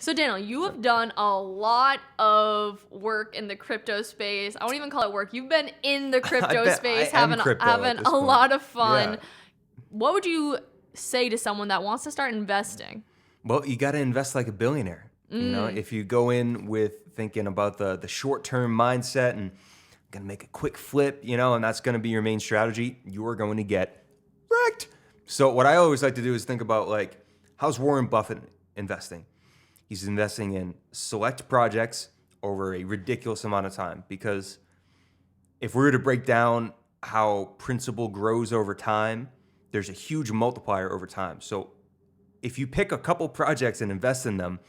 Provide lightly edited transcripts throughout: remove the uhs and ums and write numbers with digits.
So Daniel, you have done a lot of work in the crypto space. I won't even call it work. You've been in the crypto space, I am having crypto having at this a point. lot of fun. Yeah. What would you say to someone that wants to start investing? Well, you got to invest like a billionaire. If you go in with thinking about the short-term mindset and going to make a quick flip, and that's going to be your main strategy, you are going to get wrecked. So what I always like to do is think about like, how's Warren Buffett investing? He's investing in select projects over a ridiculous amount of time, because if we were to break down how principal grows over time, there's a huge multiplier over time. So if you pick a couple projects and invest in them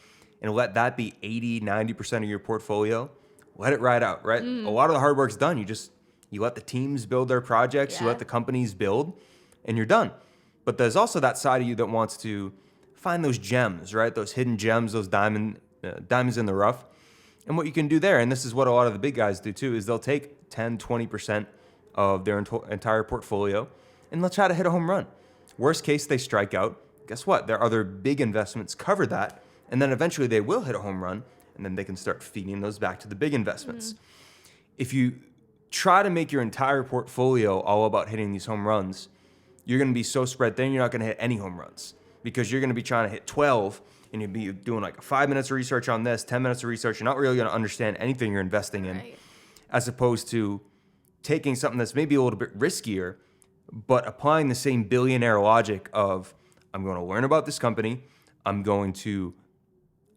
and let that be 80, 90% of your portfolio, let it ride out, right? A lot of the hard work's done. You let the teams build their projects, you Yeah. let the companies build, and you're done. But there's also that side of you that wants to find those gems, right? Those hidden gems, those diamonds in the rough. And what you can do there, and this is what a lot of the big guys do too, is they'll take 10, 20% of their entire portfolio and they'll try to hit a home run. Worst case, they strike out. Guess what? Their other big investments cover that. And then eventually they will hit a home run, and then they can start feeding those back to the big investments. If you try to make your entire portfolio all about hitting these home runs, you're going to be so spread thin, you're not going to hit any home runs, because you're going to be trying to hit 12 and you'll be doing like 5 minutes of research on this, 10 minutes of research. You're not really going to understand anything you're investing in, Right. as opposed to taking something that's maybe a little bit riskier, but applying the same billionaire logic of, I'm going to learn about this company. I'm going to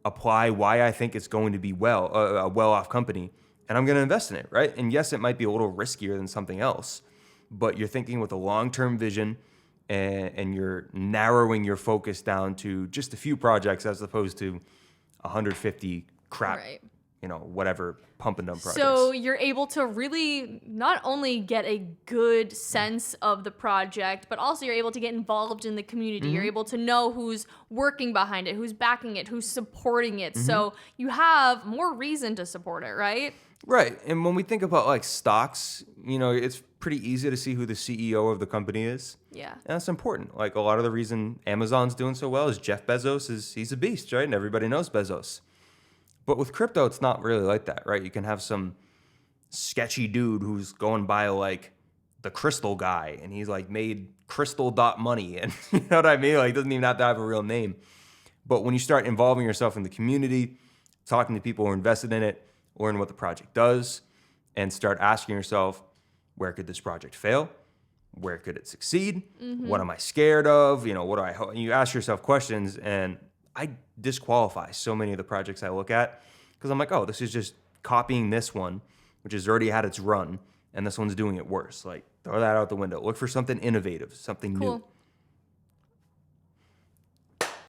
apply why I think it's going to be a well-off company, and I'm going to invest in it, right? And yes, it might be a little riskier than something else, but you're thinking with a long-term vision, and you're narrowing your focus down to just a few projects as opposed to 150 crap, Right. whatever pump and dump projects. So you're able to really not only get a good sense of the project, but also you're able to get involved in the community. You're able to know who's working behind it, who's backing it, who's supporting it. So you have more reason to support it, right? Right. And when we think about like stocks, it's pretty easy to see who the CEO of the company is. Yeah. And that's important. Like, a lot of the reason Amazon's doing so well is Jeff Bezos he's a beast, right? And everybody knows Bezos. But with crypto, it's not really like that, right? You can have some sketchy dude who's going by like the crystal guy, and he's like made crystal.money, and you know what I mean? Like, doesn't even have to have a real name. But when you start involving yourself in the community, talking to people who are invested in it, learn what the project does, and start asking yourself, where could this project fail? Where could it succeed? What am I scared of? What do I hope? You ask yourself questions, and I disqualify so many of the projects I look at, because I'm like, oh, this is just copying this one, which has already had its run, and this one's doing it worse. Like, throw that out the window. Look for something innovative, something new. Cool.